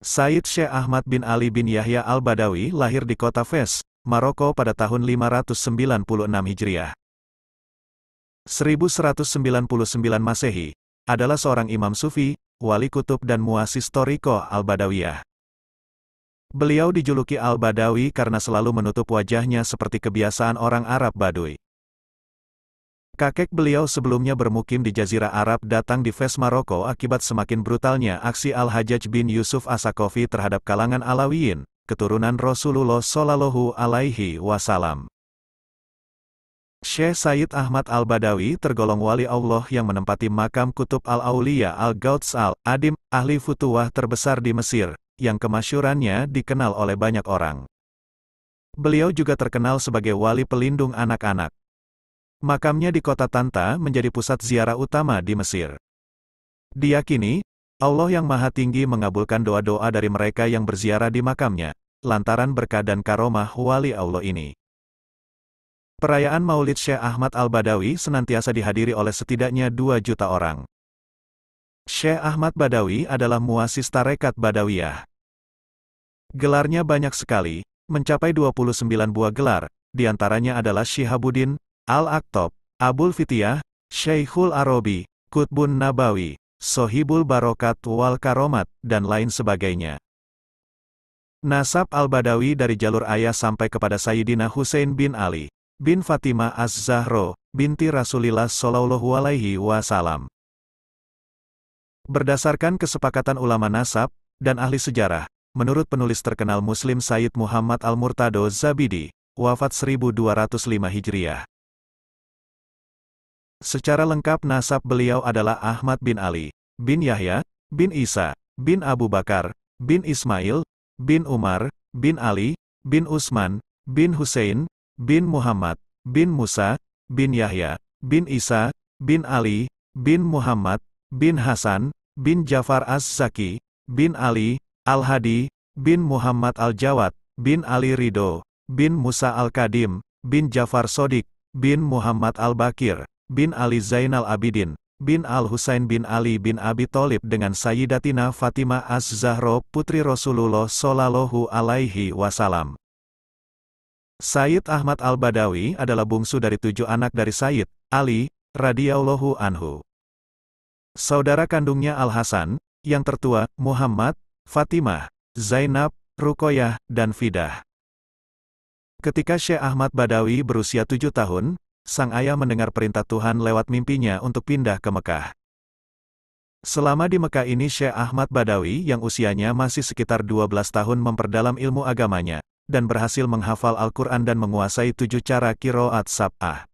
Sayyid Syekh Ahmad bin Ali bin Yahya al-Badawi lahir di kota Fes, Maroko pada tahun 596 Hijriah. 1199 Masehi, adalah seorang imam sufi, wali kutub dan muassis Thariqah al-Badawiyah. Beliau dijuluki al-Badawi karena selalu menutup wajahnya seperti kebiasaan orang Arab Baduy. Kakek beliau sebelumnya bermukim di Jazirah Arab datang di Fes Maroko akibat semakin brutalnya aksi Al-Hajjaj bin Yusuf As-Saqafi terhadap kalangan Alawiyin, keturunan Rasulullah Shallallahu Alaihi Wasallam. Syekh Sayyid Ahmad al-Badawi tergolong wali Allah yang menempati makam Kutub al-Auliya al-Gauts al-Adim, ahli futuwah terbesar di Mesir, yang kemasyhurannya dikenal oleh banyak orang. Beliau juga terkenal sebagai wali pelindung anak-anak. Makamnya di kota Tanta menjadi pusat ziarah utama di Mesir. Diyakini, Allah yang Maha Tinggi mengabulkan doa-doa dari mereka yang berziarah di makamnya, lantaran berkah dan karomah wali Allah ini. Perayaan Maulid Syekh Ahmad al-Badawi senantiasa dihadiri oleh setidaknya 2 juta orang. Syekh Ahmad Badawi adalah muassis tarekat Badawiyah. Gelarnya banyak sekali, mencapai 29 buah gelar, diantaranya adalah Syihabuddin, Al-Aqtab, Abul Fitiyah, Syekhul Arabi, Qutbun Nabawi, Sohibul Barokat wal Karomat, dan lain sebagainya. Nasab al-Badawi dari jalur ayah sampai kepada Sayyidina Husain bin Ali, bin Fatimah Az-Zahra, binti Rasulillah Shallallahu Alaihi Wasallam. Berdasarkan kesepakatan ulama nasab, dan ahli sejarah, menurut penulis terkenal Muslim Sayyid Muhammad Al-Murtado Zabidi, wafat 1205 Hijriah. Secara lengkap nasab beliau adalah Ahmad bin Ali, bin Yahya, bin Isa, bin Abu Bakar, bin Ismail, bin Umar, bin Ali, bin Utsman, bin Husain, bin Muhammad, bin Musa, bin Yahya, bin Isa, bin Ali, bin Muhammad, bin Hasan, bin Jafar Az-Zaki, bin Ali, Al-Hadi, bin Muhammad Al-Jawad, bin Ali Ridho, bin Musa Al-Kadim, bin Jafar Sodik, bin Muhammad Al-Bakir, bin Ali Zainal Abidin, bin Al-Husain bin Ali bin Abi Thalib dengan Sayyidatina Fatimah Az-Zahra putri Rasulullah Shallallahu Alaihi Wasallam. Sayyid Ahmad al-Badawi adalah bungsu dari 7 anak dari Sayyid Ali radhiyallahu anhu. Saudara kandungnya Al-Hasan, yang tertua, Muhammad, Fatimah, Zainab, Ruqayyah, dan Fidah. Ketika Syekh Ahmad Badawi berusia 7 tahun, sang ayah mendengar perintah Tuhan lewat mimpinya untuk pindah ke Mekah. Selama di Mekah ini Syekh Ahmad Badawi yang usianya masih sekitar 12 tahun memperdalam ilmu agamanya, dan berhasil menghafal Al-Quran dan menguasai 7 cara qiraat sab'ah.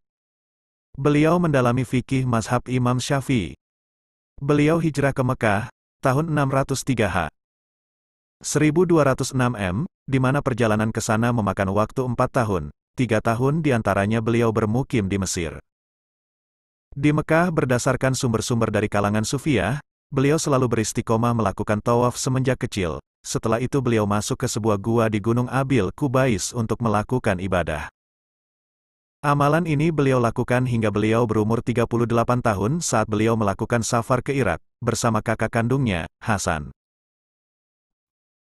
Beliau mendalami fikih mazhab Imam Syafi'i. Beliau hijrah ke Mekah, tahun 603 1206 M, di mana perjalanan ke sana memakan waktu 4 tahun. 3 tahun diantaranya beliau bermukim di Mesir. Di Mekah berdasarkan sumber-sumber dari kalangan Sufiyah, beliau selalu beristiqomah melakukan tawaf semenjak kecil. Setelah itu beliau masuk ke sebuah gua di Gunung Abil Kubais untuk melakukan ibadah. Amalan ini beliau lakukan hingga beliau berumur 38 tahun saat beliau melakukan safar ke Irak, bersama kakak kandungnya, Hasan.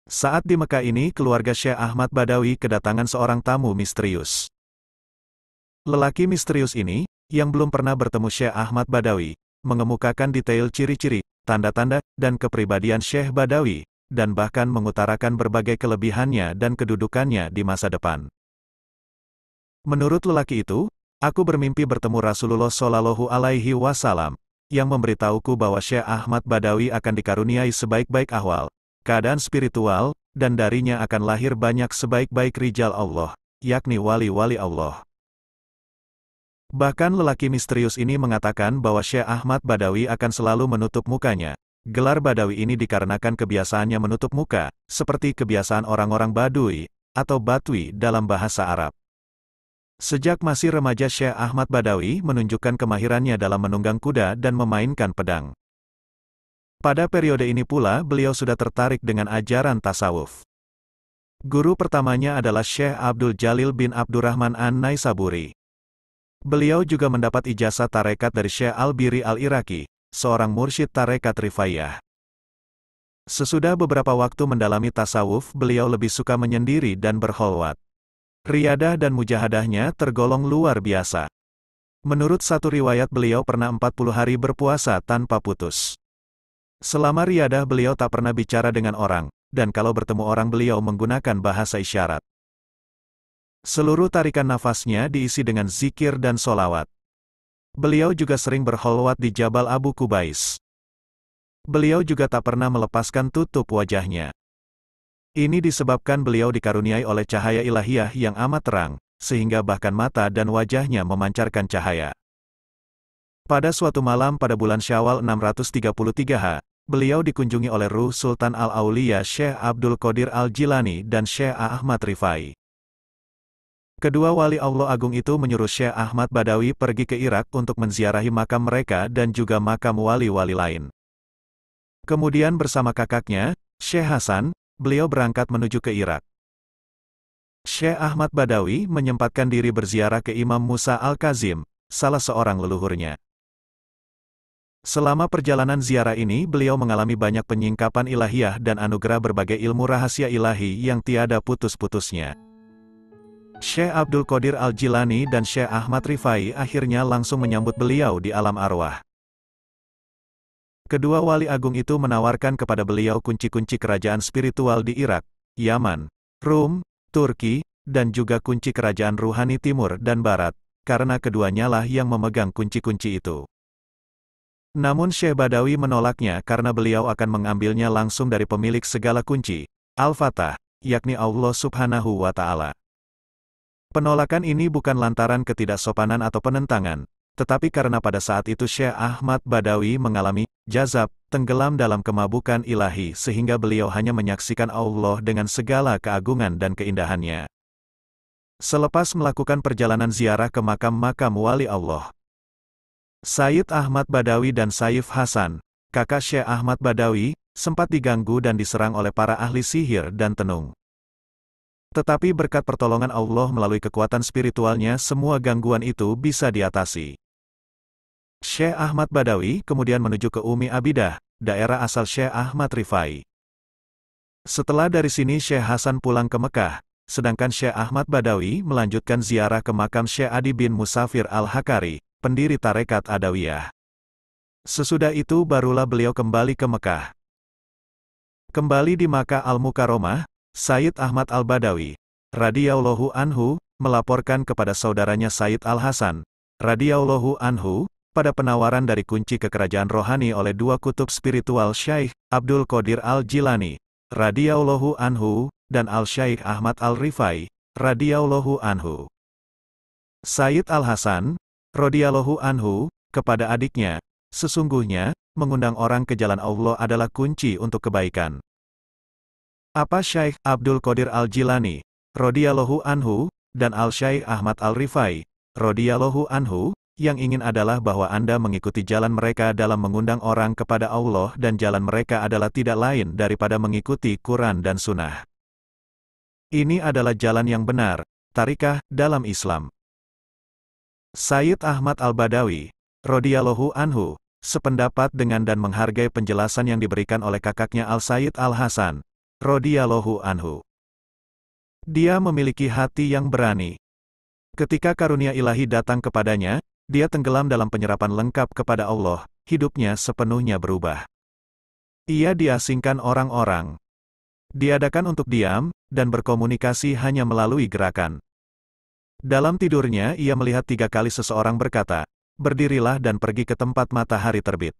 Saat di Mekah ini keluarga Syekh Ahmad Badawi kedatangan seorang tamu misterius. Lelaki misterius ini, yang belum pernah bertemu Syekh Ahmad Badawi, mengemukakan detail ciri-ciri, tanda-tanda, dan kepribadian Syekh Badawi, dan bahkan mengutarakan berbagai kelebihannya dan kedudukannya di masa depan. Menurut lelaki itu, aku bermimpi bertemu Rasulullah Shallallahu Alaihi Wasallam, yang memberitahuku bahwa Syekh Ahmad Badawi akan dikaruniai sebaik-baik ahwal, keadaan spiritual, dan darinya akan lahir banyak sebaik-baik rijal Allah, yakni wali-wali Allah. Bahkan lelaki misterius ini mengatakan bahwa Syekh Ahmad Badawi akan selalu menutup mukanya. Gelar Badawi ini dikarenakan kebiasaannya menutup muka, seperti kebiasaan orang-orang Baduy, atau Batwi dalam bahasa Arab. Sejak masih remaja Syekh Ahmad Badawi menunjukkan kemahirannya dalam menunggang kuda dan memainkan pedang. Pada periode ini pula beliau sudah tertarik dengan ajaran tasawuf. Guru pertamanya adalah Syekh Abdul Jalil bin Abdurrahman An-Naisaburi. Beliau juga mendapat ijazah tarekat dari Syekh Al-Biri Al-Iraqi, seorang mursyid tarekat Rifaiyah. Sesudah beberapa waktu mendalami tasawuf, beliau lebih suka menyendiri dan berkholwat. Riyadah dan mujahadahnya tergolong luar biasa. Menurut satu riwayat beliau pernah 40 hari berpuasa tanpa putus. Selama riyadah beliau tak pernah bicara dengan orang, dan kalau bertemu orang beliau menggunakan bahasa isyarat. Seluruh tarikan nafasnya diisi dengan zikir dan solawat. Beliau juga sering berkholwat di Jabal Abu Kubais. Beliau juga tak pernah melepaskan tutup wajahnya. Ini disebabkan beliau dikaruniai oleh cahaya ilahiyah yang amat terang, sehingga bahkan mata dan wajahnya memancarkan cahaya. Pada suatu malam pada bulan Syawal 633 H, beliau dikunjungi oleh Ruh Sultan Al-Auliya Syekh Abdul Qadir Al-Jilani dan Syekh Ahmad Rifai. Kedua wali Allah Agung itu menyuruh Syekh Ahmad Badawi pergi ke Irak untuk menziarahi makam mereka dan juga makam wali-wali lain. Kemudian bersama kakaknya, Syekh Hasan, beliau berangkat menuju ke Irak. Syekh Ahmad Badawi menyempatkan diri berziarah ke Imam Musa Al-Kazim, salah seorang leluhurnya. Selama perjalanan ziarah ini beliau mengalami banyak penyingkapan ilahiyah dan anugerah berbagai ilmu rahasia ilahi yang tiada putus-putusnya. Syekh Abdul Qadir Al-Jilani dan Syekh Ahmad Rifai akhirnya langsung menyambut beliau di alam arwah. Kedua wali agung itu menawarkan kepada beliau kunci-kunci kerajaan spiritual di Irak, Yaman, Rum, Turki, dan juga kunci kerajaan ruhani timur dan barat, karena keduanya lah yang memegang kunci-kunci itu. Namun Syekh Badawi menolaknya karena beliau akan mengambilnya langsung dari pemilik segala kunci, Al-Fatah, yakni Allah Subhanahu wa Ta'ala. Penolakan ini bukan lantaran ketidaksopanan atau penentangan, tetapi karena pada saat itu Syekh Ahmad Badawi mengalami jazab, tenggelam dalam kemabukan ilahi sehingga beliau hanya menyaksikan Allah dengan segala keagungan dan keindahannya. Selepas melakukan perjalanan ziarah ke makam-makam wali Allah, Sayyid Ahmad Badawi dan Sayyid Hasan, kakak Syekh Ahmad Badawi, sempat diganggu dan diserang oleh para ahli sihir dan tenung. Tetapi berkat pertolongan Allah melalui kekuatan spiritualnya semua gangguan itu bisa diatasi. Syekh Ahmad Badawi kemudian menuju ke Umi Abidah, daerah asal Syekh Ahmad Rifai. Setelah dari sini Syekh Hasan pulang ke Mekah, sedangkan Syekh Ahmad Badawi melanjutkan ziarah ke makam Syekh Adi bin Musafir Al-Hakari, pendiri tarekat Adawiyah. Sesudah itu barulah beliau kembali ke Mekah. Kembali di Makkah Al-Mukarramah, Sayyid Ahmad Al-Badawi, radhiyallahu anhu, melaporkan kepada saudaranya Sayyid Al-Hasan, radhiyallahu anhu, pada penawaran dari kunci kekerajaan rohani oleh dua kutub spiritual Syekh Abdul Qadir Al-Jilani, radhiyallahu anhu, dan Al-Syekh Ahmad Al-Rifai, radhiyallahu anhu. Sayyid Al-Hasan, radhiyallahu anhu, kepada adiknya, sesungguhnya, mengundang orang ke jalan Allah adalah kunci untuk kebaikan. Apa Syekh Abdul Qadir Al-Jilani, radhiyallahu anhu, dan Al-Syekh Ahmad Al-Rifai, radhiyallahu anhu, yang ingin adalah bahwa Anda mengikuti jalan mereka dalam mengundang orang kepada Allah dan jalan mereka adalah tidak lain daripada mengikuti Quran dan Sunnah. Ini adalah jalan yang benar, tarikah, dalam Islam. Sayyid Ahmad Al-Badawi, radhiyallahu anhu, sependapat dengan dan menghargai penjelasan yang diberikan oleh kakaknya Al-Sayyid Al-Hasan, radhiyallahu anhu. Dia memiliki hati yang berani. Ketika karunia ilahi datang kepadanya, dia tenggelam dalam penyerapan lengkap kepada Allah, hidupnya sepenuhnya berubah. Ia diasingkan orang-orang. Diadakan untuk diam, dan berkomunikasi hanya melalui gerakan. Dalam tidurnya ia melihat 3 kali seseorang berkata, "Berdirilah dan pergi ke tempat matahari terbit.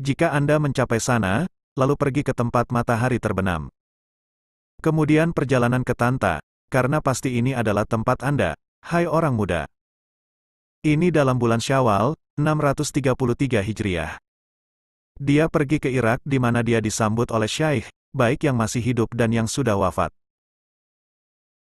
Jika Anda mencapai sana, lalu pergi ke tempat matahari terbenam. Kemudian perjalanan ke Tanta, karena pasti ini adalah tempat Anda, hai orang muda." Ini dalam bulan Syawal, 633 Hijriah. Dia pergi ke Irak di mana dia disambut oleh Syekh, baik yang masih hidup dan yang sudah wafat.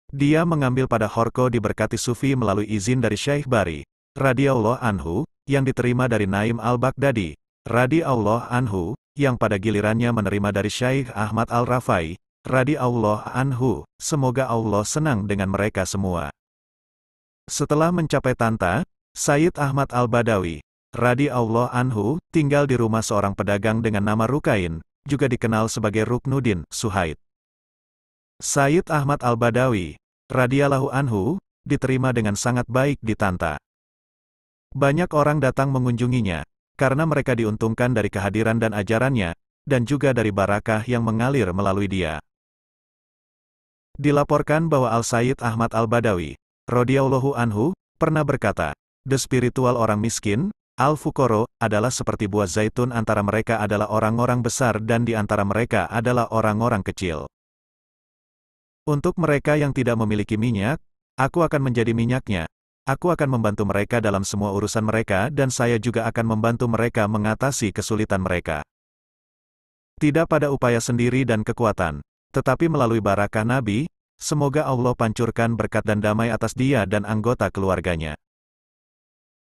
Dia mengambil pada Horko diberkati Sufi melalui izin dari Syekh Bari, radhiyallahu anhu, yang diterima dari Naim Al-Baghdadi, radhiyallahu anhu, yang pada gilirannya menerima dari Syekh Ahmad Al-Rafai, radhiyallahu anhu, semoga Allah senang dengan mereka semua. Setelah mencapai Tanta, Sayyid Ahmad Al-Badawi, radhiyallahu anhu, tinggal di rumah seorang pedagang dengan nama Rukain, juga dikenal sebagai Ruknuddin Suhaid. Sayyid Ahmad Al-Badawi, radhiyallahu anhu, diterima dengan sangat baik di Tanta. Banyak orang datang mengunjunginya, karena mereka diuntungkan dari kehadiran dan ajarannya, dan juga dari barakah yang mengalir melalui dia. Dilaporkan bahwa Al-Sayyid Ahmad Al-Badawi, radhiyallahu anhu, pernah berkata, "The spiritual orang miskin, Al-Fuqara, adalah seperti buah zaitun, antara mereka adalah orang-orang besar dan di antara mereka adalah orang-orang kecil. Untuk mereka yang tidak memiliki minyak, aku akan menjadi minyaknya. Aku akan membantu mereka dalam semua urusan mereka dan saya juga akan membantu mereka mengatasi kesulitan mereka. Tidak pada upaya sendiri dan kekuatan, tetapi melalui barakah Nabi, semoga Allah pancurkan berkat dan damai atas dia dan anggota keluarganya."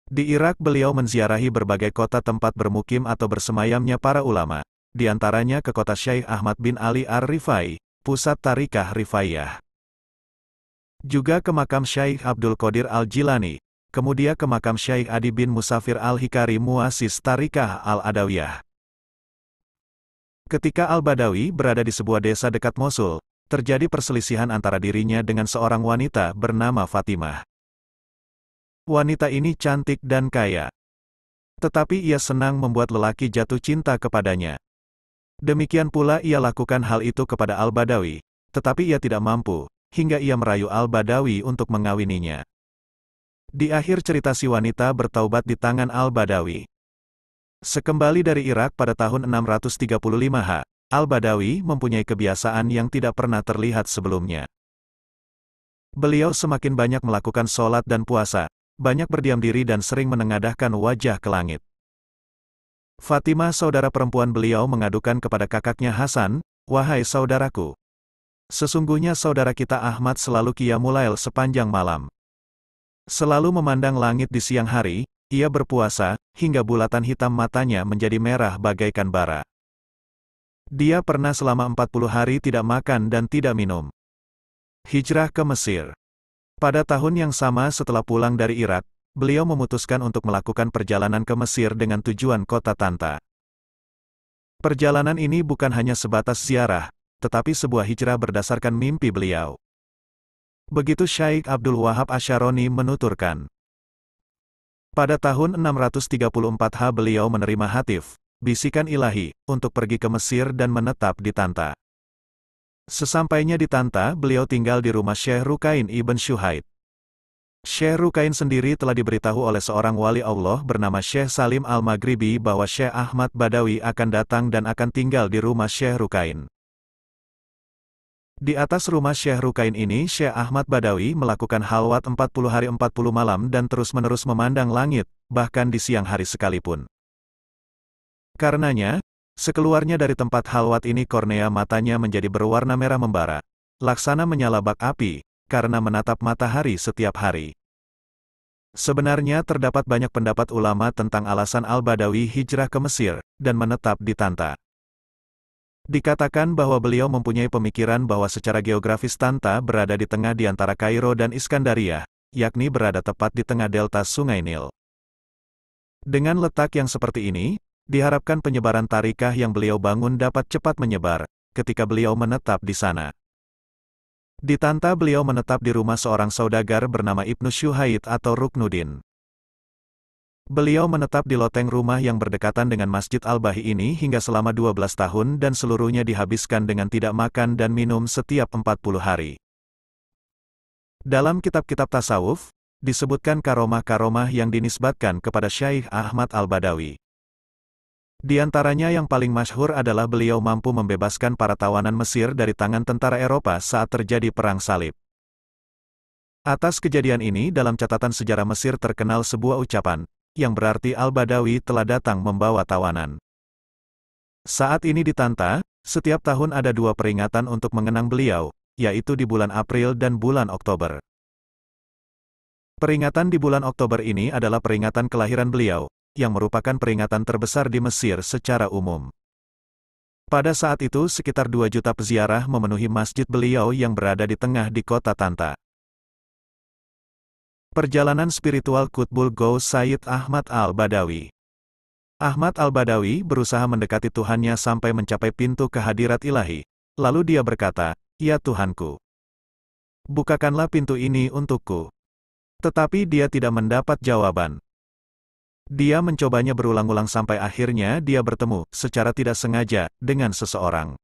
Di Irak beliau menziarahi berbagai kota tempat bermukim atau bersemayamnya para ulama, di antaranya ke kota Syekh Ahmad bin Ali Ar-Rifai, pusat Tarikah Rifaiyah. Juga ke makam Syekh Abdul Qadir Al-Jilani, kemudian ke makam Syekh Adi bin Musafir Al-Hikari muassis Tarikah Al-Adawiyah. Ketika Al-Badawi berada di sebuah desa dekat Mosul, terjadi perselisihan antara dirinya dengan seorang wanita bernama Fatimah. Wanita ini cantik dan kaya. Tetapi ia senang membuat lelaki jatuh cinta kepadanya. Demikian pula ia lakukan hal itu kepada Al-Badawi, tetapi ia tidak mampu, hingga ia merayu Al-Badawi untuk mengawininya. Di akhir cerita si wanita bertaubat di tangan Al-Badawi. Sekembali dari Irak pada tahun 635 Al-Badawi mempunyai kebiasaan yang tidak pernah terlihat sebelumnya. Beliau semakin banyak melakukan sholat dan puasa, banyak berdiam diri dan sering menengadahkan wajah ke langit. Fatimah saudara perempuan beliau mengadukan kepada kakaknya Hasan, "Wahai saudaraku, sesungguhnya saudara kita Ahmad selalu qiyamul lail sepanjang malam. Selalu memandang langit di siang hari, ia berpuasa, hingga bulatan hitam matanya menjadi merah bagaikan bara. Dia pernah selama 40 hari tidak makan dan tidak minum." Hijrah ke Mesir. Pada tahun yang sama setelah pulang dari Irak, beliau memutuskan untuk melakukan perjalanan ke Mesir dengan tujuan kota Tanta. Perjalanan ini bukan hanya sebatas ziarah, tetapi sebuah hijrah berdasarkan mimpi beliau. Begitu Syekh Abdul Wahab Asy'aroni menuturkan. Pada tahun 634 beliau menerima hatif, bisikan ilahi, untuk pergi ke Mesir dan menetap di Tanta. Sesampainya di Tanta, beliau tinggal di rumah Syekh Rukain ibn Syuhaid. Syekh Rukain sendiri telah diberitahu oleh seorang wali Allah bernama Syekh Salim Al-Maghribi bahwa Syekh Ahmad Badawi akan datang dan akan tinggal di rumah Syekh Rukain. Di atas rumah Syekh Rukain ini Syekh Ahmad Badawi melakukan halwat 40 hari 40 malam dan terus-menerus memandang langit, bahkan di siang hari sekalipun. Karenanya, sekeluarnya dari tempat halwat ini kornea matanya menjadi berwarna merah membara, laksana menyala bak api, karena menatap matahari setiap hari. Sebenarnya terdapat banyak pendapat ulama tentang alasan Al-Badawi hijrah ke Mesir, dan menetap di Tanta. Dikatakan bahwa beliau mempunyai pemikiran bahwa secara geografis Tanta berada di tengah di antara Kairo dan Iskandaria, yakni berada tepat di tengah delta Sungai Nil. Dengan letak yang seperti ini, diharapkan penyebaran tarikah yang beliau bangun dapat cepat menyebar, ketika beliau menetap di sana. Di Tanta beliau menetap di rumah seorang saudagar bernama Ibnu Syuhaid atau Ruknuddin. Beliau menetap di loteng rumah yang berdekatan dengan Masjid Al-Bahi ini hingga selama 12 tahun dan seluruhnya dihabiskan dengan tidak makan dan minum setiap 40 hari. Dalam kitab-kitab tasawuf, disebutkan karomah-karomah yang dinisbatkan kepada Syekh Ahmad Al-Badawi. Di antaranya yang paling masyhur adalah beliau mampu membebaskan para tawanan Mesir dari tangan tentara Eropa saat terjadi Perang Salib. Atas kejadian ini dalam catatan sejarah Mesir terkenal sebuah ucapan, yang berarti Al-Badawi telah datang membawa tawanan. Saat ini di Tanta, setiap tahun ada 2 peringatan untuk mengenang beliau, yaitu di bulan April dan bulan Oktober. Peringatan di bulan Oktober ini adalah peringatan kelahiran beliau, yang merupakan peringatan terbesar di Mesir secara umum. Pada saat itu sekitar 2 juta peziarah memenuhi masjid beliau yang berada di tengah di kota Tanta. Perjalanan spiritual Qutbul Ghaus Sayyid Ahmad Al-Badawi. Ahmad Al-Badawi berusaha mendekati Tuhannya sampai mencapai pintu kehadirat ilahi. Lalu dia berkata, "Ya Tuhanku, bukakanlah pintu ini untukku." Tetapi dia tidak mendapat jawaban. Dia mencobanya berulang-ulang sampai akhirnya dia bertemu, secara tidak sengaja, dengan seseorang.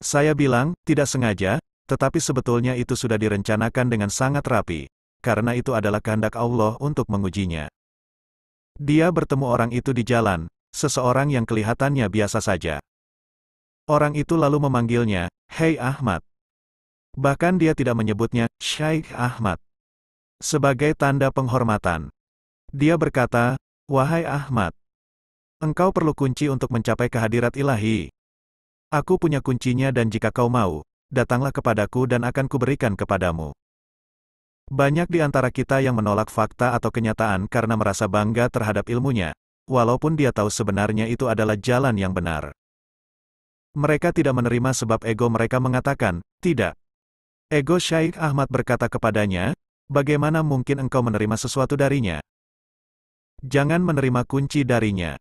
Saya bilang, tidak sengaja, tetapi sebetulnya itu sudah direncanakan dengan sangat rapi, karena itu adalah kehendak Allah untuk mengujinya. Dia bertemu orang itu di jalan, seseorang yang kelihatannya biasa saja. Orang itu lalu memanggilnya, "Hei Ahmad." Bahkan dia tidak menyebutnya, Syekh Ahmad, sebagai tanda penghormatan. Dia berkata, "Wahai Ahmad, engkau perlu kunci untuk mencapai kehadirat ilahi. Aku punya kuncinya dan jika kau mau, datanglah kepadaku dan akan kuberikan kepadamu." Banyak di antara kita yang menolak fakta atau kenyataan karena merasa bangga terhadap ilmunya, walaupun dia tahu sebenarnya itu adalah jalan yang benar. Mereka tidak menerima sebab ego mereka mengatakan, "Tidak." Ego Syekh Ahmad berkata kepadanya, "Bagaimana mungkin engkau menerima sesuatu darinya? Jangan menerima kunci darinya.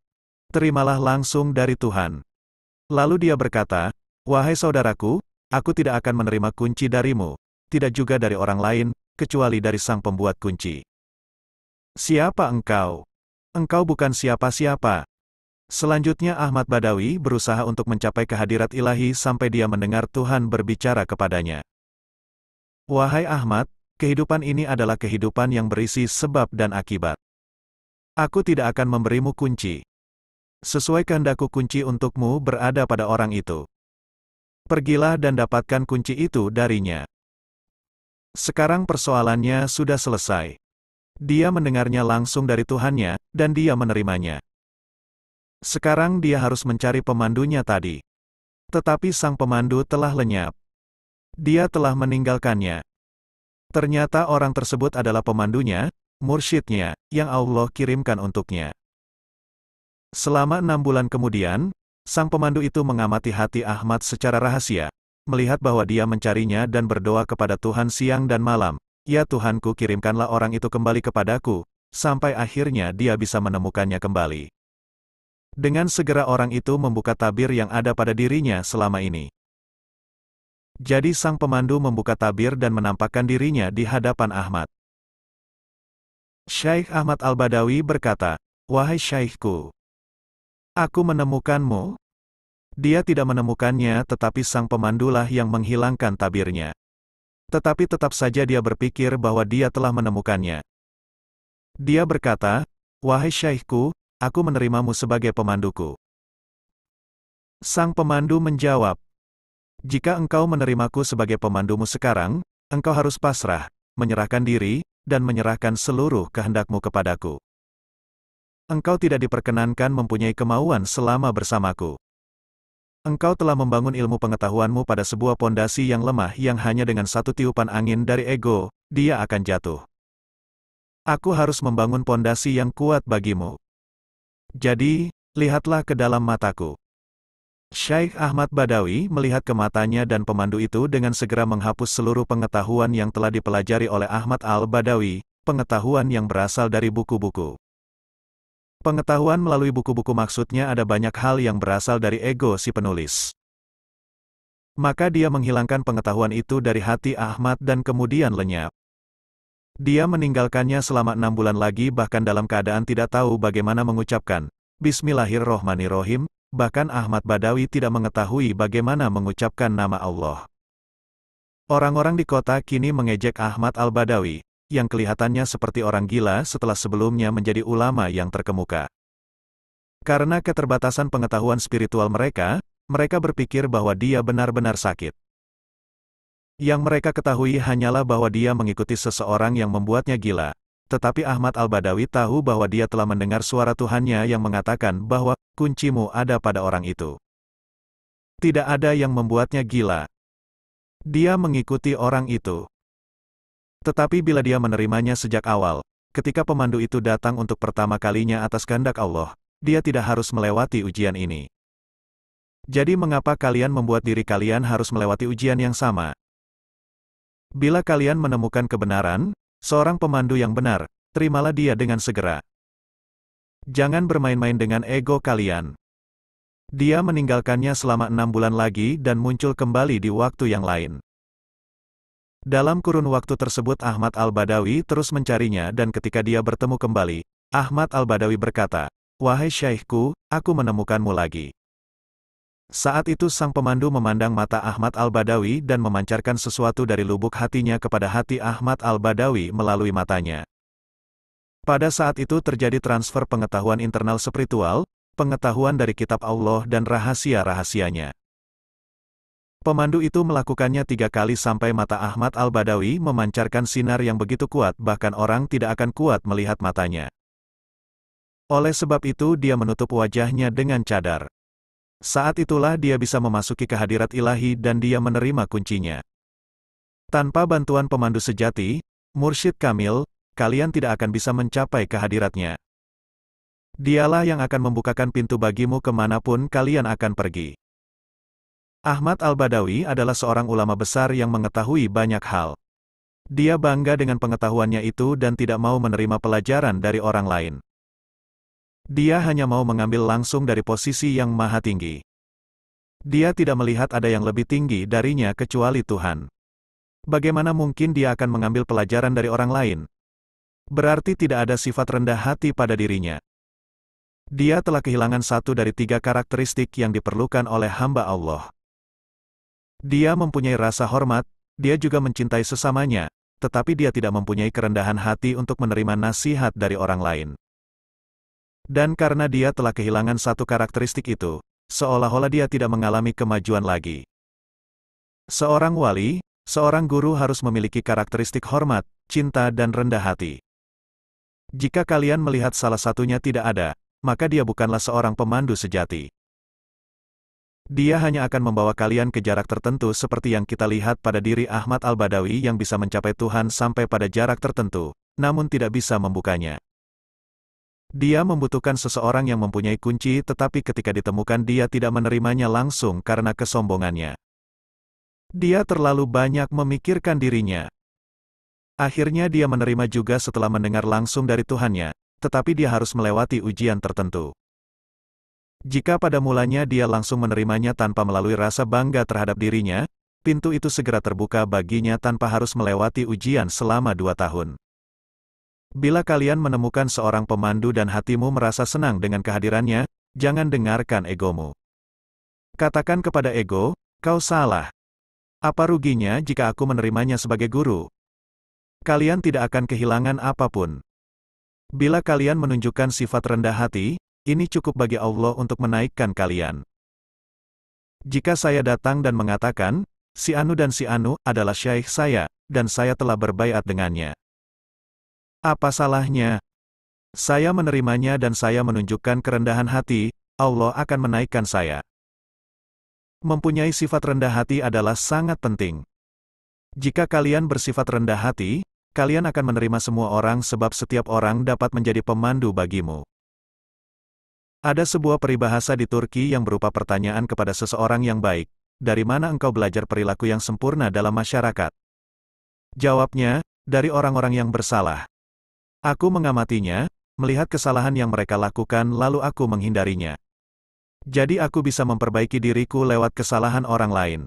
Terimalah langsung dari Tuhan." Lalu dia berkata, "Wahai saudaraku, aku tidak akan menerima kunci darimu, tidak juga dari orang lain, kecuali dari sang pembuat kunci. Siapa engkau? Engkau bukan siapa-siapa." Selanjutnya Ahmad Badawi berusaha untuk mencapai kehadirat ilahi sampai dia mendengar Tuhan berbicara kepadanya. "Wahai Ahmad, kehidupan ini adalah kehidupan yang berisi sebab dan akibat. Aku tidak akan memberimu kunci. Sesuai kehendakku kunci untukmu berada pada orang itu. Pergilah dan dapatkan kunci itu darinya." Sekarang persoalannya sudah selesai. Dia mendengarnya langsung dari Tuhannya, dan dia menerimanya. Sekarang dia harus mencari pemandunya tadi. Tetapi sang pemandu telah lenyap. Dia telah meninggalkannya. Ternyata orang tersebut adalah pemandunya, mursyidnya, yang Allah kirimkan untuknya. Selama 6 bulan kemudian, sang pemandu itu mengamati hati Ahmad secara rahasia, melihat bahwa dia mencarinya dan berdoa kepada Tuhan siang dan malam, "Ya Tuhanku, kirimkanlah orang itu kembali kepadaku," sampai akhirnya dia bisa menemukannya kembali. Dengan segera orang itu membuka tabir yang ada pada dirinya selama ini. Jadi sang pemandu membuka tabir dan menampakkan dirinya di hadapan Ahmad. Syekh Ahmad Al-Badawi berkata, "Wahai Syekhku, aku menemukanmu." Dia tidak menemukannya tetapi sang pemandulah yang menghilangkan tabirnya. Tetapi tetap saja dia berpikir bahwa dia telah menemukannya. Dia berkata, "Wahai Syekhku, aku menerimamu sebagai pemanduku." Sang pemandu menjawab, "Jika engkau menerimaku sebagai pemandumu sekarang, engkau harus pasrah, menyerahkan diri, dan menyerahkan seluruh kehendakmu kepadaku. Engkau tidak diperkenankan mempunyai kemauan selama bersamaku. Engkau telah membangun ilmu pengetahuanmu pada sebuah pondasi yang lemah yang hanya dengan satu tiupan angin dari ego, dia akan jatuh. Aku harus membangun pondasi yang kuat bagimu. Jadi, lihatlah ke dalam mataku." Syekh Ahmad Badawi melihat ke matanya dan pemandu itu dengan segera menghapus seluruh pengetahuan yang telah dipelajari oleh Ahmad Al-Badawi, pengetahuan yang berasal dari buku-buku. Pengetahuan melalui buku-buku maksudnya ada banyak hal yang berasal dari ego si penulis. Maka dia menghilangkan pengetahuan itu dari hati Ahmad dan kemudian lenyap. Dia meninggalkannya selama 6 bulan lagi bahkan dalam keadaan tidak tahu bagaimana mengucapkan Bismillahirrohmanirrohim, bahkan Ahmad Badawi tidak mengetahui bagaimana mengucapkan nama Allah. Orang-orang di kota kini mengejek Ahmad Al-Badawi, yang kelihatannya seperti orang gila setelah sebelumnya menjadi ulama yang terkemuka. Karena keterbatasan pengetahuan spiritual mereka, mereka berpikir bahwa dia benar-benar sakit. Yang mereka ketahui hanyalah bahwa dia mengikuti seseorang yang membuatnya gila. Tetapi Ahmad Al-Badawi tahu bahwa dia telah mendengar suara Tuhannya yang mengatakan bahwa kuncimu ada pada orang itu. Tidak ada yang membuatnya gila. Dia mengikuti orang itu. Tetapi bila dia menerimanya sejak awal, ketika pemandu itu datang untuk pertama kalinya atas kehendak Allah, dia tidak harus melewati ujian ini. Jadi mengapa kalian membuat diri kalian harus melewati ujian yang sama? Bila kalian menemukan kebenaran, seorang pemandu yang benar, terimalah dia dengan segera. Jangan bermain-main dengan ego kalian. Dia meninggalkannya selama 6 bulan lagi dan muncul kembali di waktu yang lain. Dalam kurun waktu tersebut Ahmad Al-Badawi terus mencarinya dan ketika dia bertemu kembali, Ahmad Al-Badawi berkata, "Wahai Syekhku, aku menemukanmu lagi." Saat itu sang pemandu memandang mata Ahmad Al-Badawi dan memancarkan sesuatu dari lubuk hatinya kepada hati Ahmad Al-Badawi melalui matanya. Pada saat itu terjadi transfer pengetahuan internal spiritual, pengetahuan dari kitab Allah dan rahasia-rahasianya. Pemandu itu melakukannya 3 kali sampai mata Ahmad Al-Badawi memancarkan sinar yang begitu kuat bahkan orang tidak akan kuat melihat matanya. Oleh sebab itu dia menutup wajahnya dengan cadar. Saat itulah dia bisa memasuki kehadirat ilahi dan dia menerima kuncinya. Tanpa bantuan pemandu sejati, mursyid kamil, kalian tidak akan bisa mencapai kehadiratnya. Dialah yang akan membukakan pintu bagimu kemanapun kalian akan pergi. Ahmad Al-Badawi adalah seorang ulama besar yang mengetahui banyak hal. Dia bangga dengan pengetahuannya itu dan tidak mau menerima pelajaran dari orang lain. Dia hanya mau mengambil langsung dari posisi yang maha tinggi. Dia tidak melihat ada yang lebih tinggi darinya kecuali Tuhan. Bagaimana mungkin dia akan mengambil pelajaran dari orang lain? Berarti tidak ada sifat rendah hati pada dirinya. Dia telah kehilangan satu dari 3 karakteristik yang diperlukan oleh hamba Allah. Dia mempunyai rasa hormat, dia juga mencintai sesamanya, tetapi dia tidak mempunyai kerendahan hati untuk menerima nasihat dari orang lain. Dan karena dia telah kehilangan satu karakteristik itu, seolah-olah dia tidak mengalami kemajuan lagi. Seorang wali, seorang guru harus memiliki karakteristik hormat, cinta dan rendah hati. Jika kalian melihat salah satunya tidak ada, maka dia bukanlah seorang pemandu sejati. Dia hanya akan membawa kalian ke jarak tertentu seperti yang kita lihat pada diri Ahmad Al-Badawi yang bisa mencapai Tuhan sampai pada jarak tertentu, namun tidak bisa membukanya. Dia membutuhkan seseorang yang mempunyai kunci tetapi ketika ditemukan dia tidak menerimanya langsung karena kesombongannya. Dia terlalu banyak memikirkan dirinya. Akhirnya dia menerima juga setelah mendengar langsung dari Tuhannya, tetapi dia harus melewati ujian tertentu. Jika pada mulanya dia langsung menerimanya tanpa melalui rasa bangga terhadap dirinya, pintu itu segera terbuka baginya tanpa harus melewati ujian selama 2 tahun. Bila kalian menemukan seorang pemandu dan hatimu merasa senang dengan kehadirannya, jangan dengarkan egomu. Katakan kepada ego, kau salah. Apa ruginya jika aku menerimanya sebagai guru? Kalian tidak akan kehilangan apapun. Bila kalian menunjukkan sifat rendah hati, ini cukup bagi Allah untuk menaikkan kalian. Jika saya datang dan mengatakan, si Anu dan si Anu adalah syaikh saya, dan saya telah berbaiat dengannya. Apa salahnya? Saya menerimanya dan saya menunjukkan kerendahan hati, Allah akan menaikkan saya. Mempunyai sifat rendah hati adalah sangat penting. Jika kalian bersifat rendah hati, kalian akan menerima semua orang sebab setiap orang dapat menjadi pemandu bagimu. Ada sebuah peribahasa di Turki yang berupa pertanyaan kepada seseorang yang baik, dari mana engkau belajar perilaku yang sempurna dalam masyarakat? Jawabnya, dari orang-orang yang bersalah. Aku mengamatinya, melihat kesalahan yang mereka lakukan lalu aku menghindarinya. Jadi aku bisa memperbaiki diriku lewat kesalahan orang lain.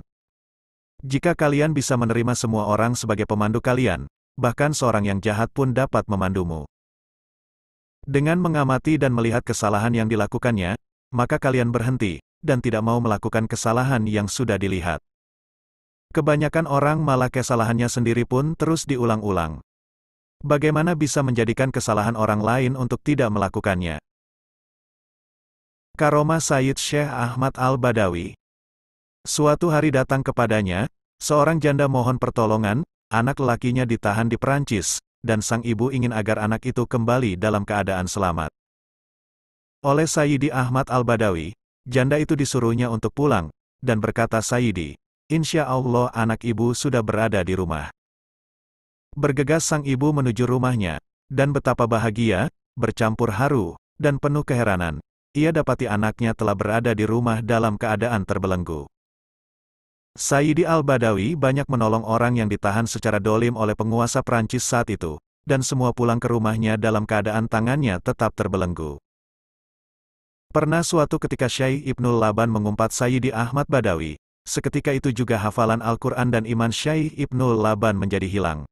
Jika kalian bisa menerima semua orang sebagai pemandu kalian, bahkan seorang yang jahat pun dapat memandumu. Dengan mengamati dan melihat kesalahan yang dilakukannya, maka kalian berhenti, dan tidak mau melakukan kesalahan yang sudah dilihat. Kebanyakan orang malah kesalahannya sendiri pun terus diulang-ulang. Bagaimana bisa menjadikan kesalahan orang lain untuk tidak melakukannya? Karomah Sayyid Syekh Ahmad Al-Badawi. Suatu hari datang kepadanya, seorang janda mohon pertolongan, anak lelakinya ditahan di Perancis, dan sang ibu ingin agar anak itu kembali dalam keadaan selamat. Oleh Sayyidi Ahmad Al-Badawi, janda itu disuruhnya untuk pulang, dan berkata Sayyidi, insya Allah anak ibu sudah berada di rumah. Bergegas sang ibu menuju rumahnya, dan betapa bahagia, bercampur haru, dan penuh keheranan, ia dapati anaknya telah berada di rumah dalam keadaan terbelenggu. Sayyidi Al-Badawi banyak menolong orang yang ditahan secara dolim oleh penguasa Prancis saat itu, dan semua pulang ke rumahnya dalam keadaan tangannya tetap terbelenggu. Pernah suatu ketika Syekh Ibnul Laban mengumpat Sayyidi Ahmad Badawi. Seketika itu juga hafalan Al-Quran dan iman Syekh Ibnul Laban menjadi hilang.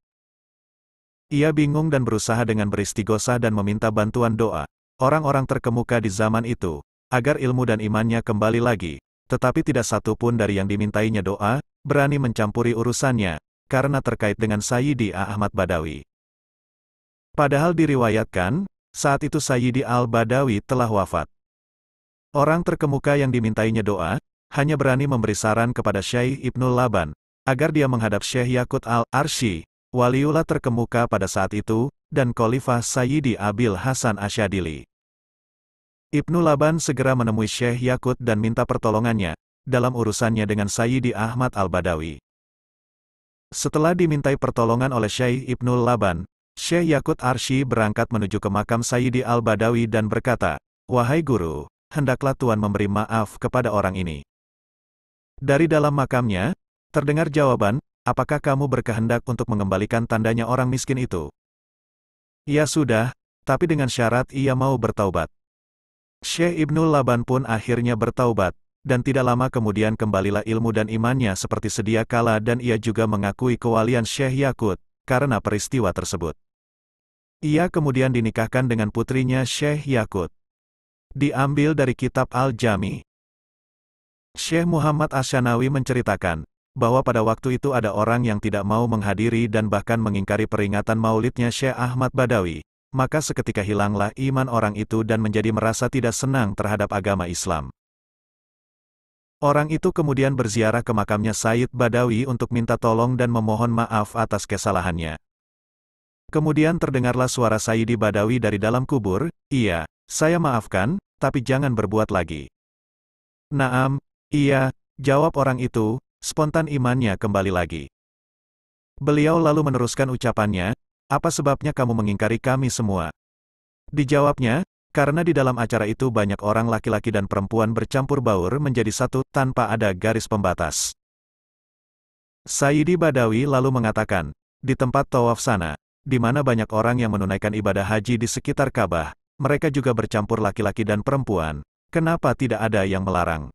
Ia bingung dan berusaha dengan beristighosah dan meminta bantuan doa orang-orang terkemuka di zaman itu, agar ilmu dan imannya kembali lagi. Tetapi tidak satu pun dari yang dimintainya doa, berani mencampuri urusannya, karena terkait dengan Sayyidi Ahmad Badawi. Padahal diriwayatkan, saat itu Sayyidi Al-Badawi telah wafat. Orang terkemuka yang dimintainya doa, hanya berani memberi saran kepada Syekh Ibnul Laban, agar dia menghadap Syekh Yaqut Al-Arsy, waliullah terkemuka pada saat itu, dan Khalifah Sayyidi Abil Hasan Asyadili. Ibnu Laban segera menemui Syekh Yaqut dan minta pertolongannya, dalam urusannya dengan Sayyidi Ahmad Al-Badawi. Setelah dimintai pertolongan oleh Syekh Ibnul Laban, Syekh Yaqut Arsy berangkat menuju ke makam Sayyidi Al-Badawi dan berkata, "Wahai guru, hendaklah Tuan memberi maaf kepada orang ini." Dari dalam makamnya, terdengar jawaban, "Apakah kamu berkehendak untuk mengembalikan tandanya orang miskin itu?" "Ya sudah, tapi dengan syarat ia mau bertaubat." Syekh Ibnul Laban pun akhirnya bertaubat, dan tidak lama kemudian kembalilah ilmu dan imannya seperti sedia kala dan ia juga mengakui kewalian Syekh Yaqut, karena peristiwa tersebut. Ia kemudian dinikahkan dengan putrinya Syekh Yaqut. Diambil dari kitab Al-Jami. Syekh Muhammad Asyanawi menceritakan, bahwa pada waktu itu ada orang yang tidak mau menghadiri dan bahkan mengingkari peringatan maulidnya Syekh Ahmad Badawi, maka seketika hilanglah iman orang itu dan menjadi merasa tidak senang terhadap agama Islam. Orang itu kemudian berziarah ke makamnya Sayyid Badawi untuk minta tolong dan memohon maaf atas kesalahannya. Kemudian terdengarlah suara Sayyidi Badawi dari dalam kubur, "Iya, saya maafkan, tapi jangan berbuat lagi." "Naam, iya," jawab orang itu, spontan imannya kembali lagi. Beliau lalu meneruskan ucapannya, "Apa sebabnya kamu mengingkari kami semua?" Dijawabnya, "Karena di dalam acara itu banyak orang laki-laki dan perempuan bercampur baur menjadi satu, tanpa ada garis pembatas." Sayyidi Badawi lalu mengatakan, "Di tempat tawaf sana, di mana banyak orang yang menunaikan ibadah haji di sekitar Ka'bah, mereka juga bercampur laki-laki dan perempuan, kenapa tidak ada yang melarang?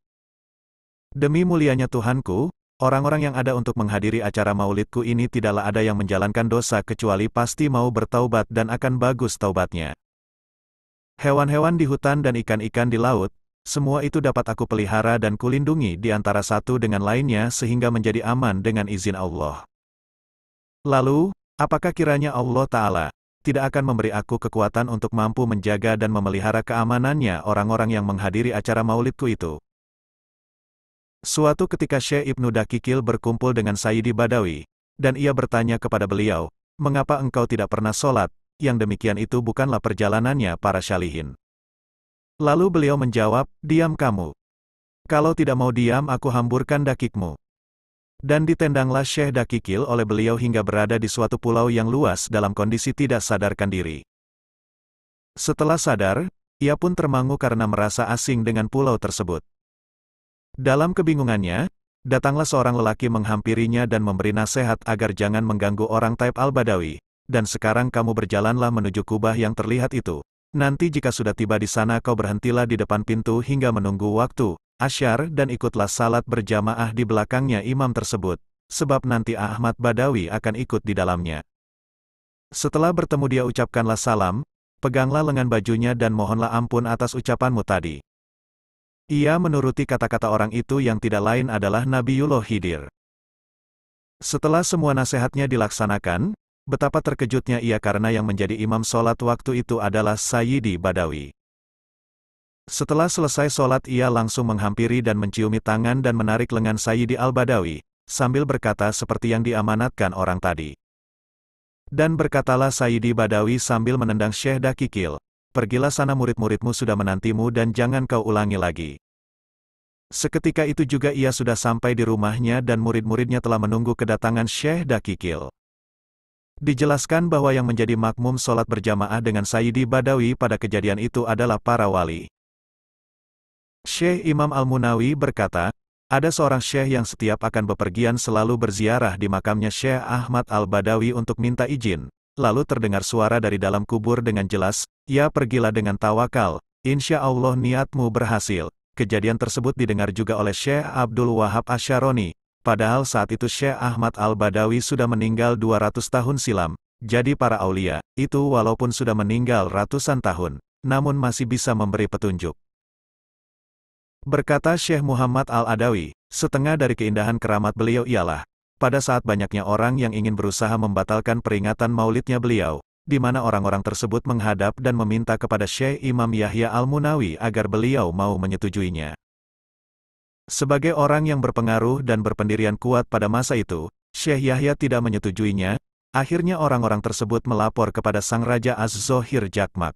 Demi mulianya Tuhanku, orang-orang yang ada untuk menghadiri acara maulidku ini tidaklah ada yang menjalankan dosa kecuali pasti mau bertaubat dan akan bagus taubatnya. Hewan-hewan di hutan dan ikan-ikan di laut, semua itu dapat aku pelihara dan kulindungi di antara satu dengan lainnya sehingga menjadi aman dengan izin Allah. Lalu, apakah kiranya Allah Ta'ala tidak akan memberi aku kekuatan untuk mampu menjaga dan memelihara keamanannya orang-orang yang menghadiri acara maulidku itu?" Suatu ketika Syekh Ibnu Dakikil berkumpul dengan Sayyidi Badawi, dan ia bertanya kepada beliau, "Mengapa engkau tidak pernah sholat?" Yang demikian itu bukanlah perjalanannya para syalihin. Lalu beliau menjawab, "Diam kamu. Kalau tidak mau diam aku hamburkan dakikmu." Dan ditendanglah Syekh Dakikil oleh beliau hingga berada di suatu pulau yang luas dalam kondisi tidak sadarkan diri. Setelah sadar, ia pun termangu karena merasa asing dengan pulau tersebut. Dalam kebingungannya, datanglah seorang lelaki menghampirinya dan memberi nasihat agar jangan mengganggu orang Taib Al-Badawi, "Dan sekarang kamu berjalanlah menuju kubah yang terlihat itu. Nanti jika sudah tiba di sana kau berhentilah di depan pintu hingga menunggu waktu Asyar dan ikutlah salat berjamaah di belakangnya imam tersebut, sebab nanti Ahmad Badawi akan ikut di dalamnya. Setelah bertemu dia ucapkanlah salam, peganglah lengan bajunya dan mohonlah ampun atas ucapanmu tadi." Ia menuruti kata-kata orang itu yang tidak lain adalah Nabiullah Khidir. Setelah semua nasihatnya dilaksanakan, betapa terkejutnya ia karena yang menjadi imam sholat waktu itu adalah Sayyidi Badawi. Setelah selesai sholat ia langsung menghampiri dan menciumi tangan dan menarik lengan Sayyidi Al-Badawi, sambil berkata seperti yang diamanatkan orang tadi. Dan berkatalah Sayyidi Badawi sambil menendang Syekh Dakikil, "Pergilah sana, murid-muridmu sudah menantimu dan jangan kau ulangi lagi." Seketika itu juga ia sudah sampai di rumahnya dan murid-muridnya telah menunggu kedatangan Syekh Dakikil. Dijelaskan bahwa yang menjadi makmum sholat berjamaah dengan Sayyidi Badawi pada kejadian itu adalah para wali. Syekh Imam Al-Munawi berkata, ada seorang syekh yang setiap akan bepergian selalu berziarah di makamnya Syekh Ahmad Al-Badawi untuk minta izin. Lalu terdengar suara dari dalam kubur dengan jelas, "Ya pergilah dengan tawakal, insya Allah niatmu berhasil. Kejadian tersebut didengar juga oleh Syekh Abdul Wahab Asy-Syaroni, padahal saat itu Syekh Ahmad Al-Badawi sudah meninggal 200 tahun silam. Jadi para aulia, itu walaupun sudah meninggal ratusan tahun, namun masih bisa memberi petunjuk. Berkata Syekh Muhammad Al-Adawi, setengah dari keindahan keramat beliau ialah, pada saat banyaknya orang yang ingin berusaha membatalkan peringatan maulidnya beliau, di mana orang-orang tersebut menghadap dan meminta kepada Syekh Imam Yahya Al-Munawi agar beliau mau menyetujuinya. Sebagai orang yang berpengaruh dan berpendirian kuat pada masa itu, Syekh Yahya tidak menyetujuinya, akhirnya orang-orang tersebut melapor kepada Sang Raja Az-Zohir Jakmak.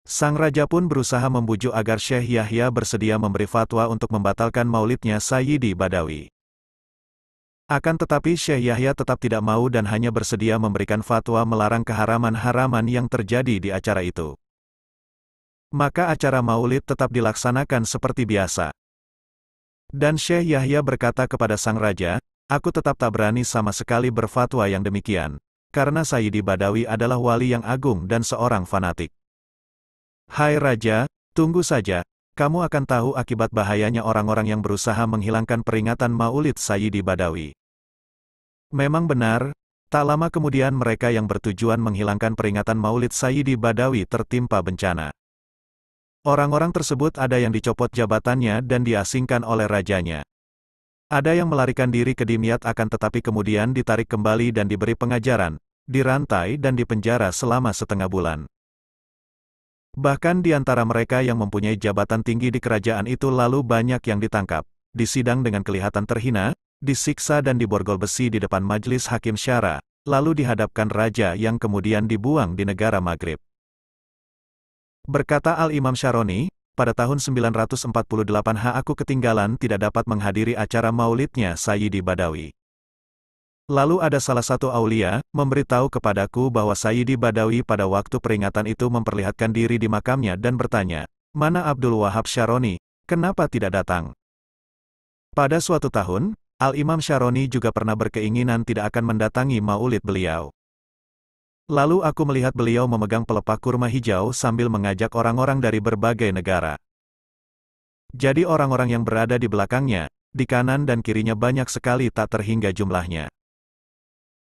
Sang Raja pun berusaha membujuk agar Syekh Yahya bersedia memberi fatwa untuk membatalkan maulidnya Sayyidi Badawi. Akan tetapi Syekh Yahya tetap tidak mau dan hanya bersedia memberikan fatwa melarang keharaman-haraman yang terjadi di acara itu. Maka acara maulid tetap dilaksanakan seperti biasa. Dan Syekh Yahya berkata kepada Sang Raja, aku tetap tak berani sama sekali berfatwa yang demikian, karena Sayyidi Badawi adalah wali yang agung dan seorang fanatik. Hai Raja, tunggu saja, kamu akan tahu akibat bahayanya orang-orang yang berusaha menghilangkan peringatan maulid Sayyidi Badawi. Memang benar, tak lama kemudian mereka yang bertujuan menghilangkan peringatan maulid Sayyidi Badawi tertimpa bencana. Orang-orang tersebut ada yang dicopot jabatannya dan diasingkan oleh rajanya. Ada yang melarikan diri ke Dimyat akan tetapi kemudian ditarik kembali dan diberi pengajaran, dirantai dan dipenjara selama setengah bulan. Bahkan di antara mereka yang mempunyai jabatan tinggi di kerajaan itu lalu banyak yang ditangkap, disidang dengan kelihatan terhina, disiksa dan diborgol besi di depan majelis hakim syara, lalu dihadapkan raja yang kemudian dibuang di negara Maghrib. Berkata Al-Imam Syaroni, pada tahun 948 aku ketinggalan tidak dapat menghadiri acara maulidnya Sayyidi Badawi. Lalu ada salah satu aulia, memberitahu kepadaku bahwa Sayyidi Badawi pada waktu peringatan itu memperlihatkan diri di makamnya dan bertanya, mana Abdul Wahab Syaroni, kenapa tidak datang? Pada suatu tahun, Al-Imam Syaroni juga pernah berkeinginan tidak akan mendatangi maulid beliau. Lalu aku melihat beliau memegang pelepah kurma hijau sambil mengajak orang-orang dari berbagai negara. Jadi orang-orang yang berada di belakangnya, di kanan dan kirinya banyak sekali tak terhingga jumlahnya.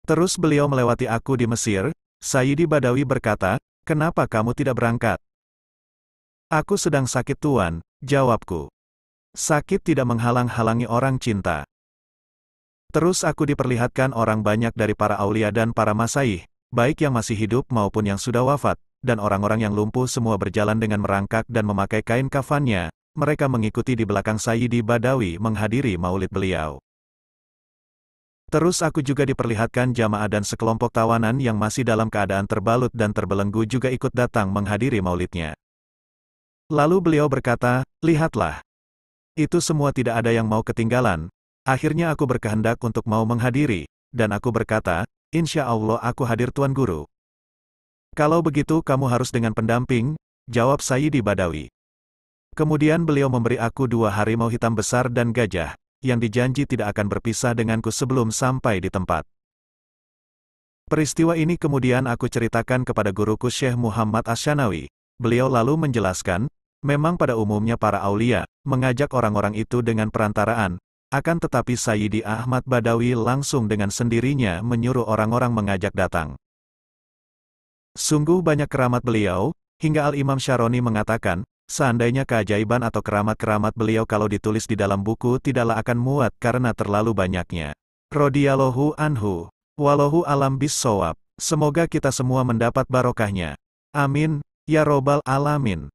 Terus beliau melewati aku di Mesir, Sayyidi Badawi berkata, kenapa kamu tidak berangkat? Aku sedang sakit tuan, jawabku. Sakit tidak menghalang-halangi orang cinta. Terus aku diperlihatkan orang banyak dari para aulia dan para masaih, baik yang masih hidup maupun yang sudah wafat, dan orang-orang yang lumpuh semua berjalan dengan merangkak dan memakai kain kafannya, mereka mengikuti di belakang Sayyidi Badawi menghadiri maulid beliau. Terus aku juga diperlihatkan jamaah dan sekelompok tawanan yang masih dalam keadaan terbalut dan terbelenggu juga ikut datang menghadiri maulidnya. Lalu beliau berkata, lihatlah. Itu semua tidak ada yang mau ketinggalan. Akhirnya aku berkehendak untuk mau menghadiri, dan aku berkata, insya Allah aku hadir Tuan Guru. Kalau begitu kamu harus dengan pendamping, jawab Sayyidi Badawi. Kemudian beliau memberi aku 2 harimau hitam besar dan gajah, yang dijanji tidak akan berpisah denganku sebelum sampai di tempat. Peristiwa ini kemudian aku ceritakan kepada guruku Syekh Muhammad Asy-Syanawi. Beliau lalu menjelaskan, memang pada umumnya para aulia, mengajak orang-orang itu dengan perantaraan, akan tetapi Sayyidi Ahmad Badawi langsung dengan sendirinya menyuruh orang-orang mengajak datang. Sungguh banyak keramat beliau, hingga Al-Imam Syaroni mengatakan, seandainya keajaiban atau keramat-keramat beliau kalau ditulis di dalam buku tidaklah akan muat karena terlalu banyaknya. Radhiyallahu anhu, wallahu alam bis-shawab. Semoga kita semua mendapat barokahnya. Amin, ya robbal alamin.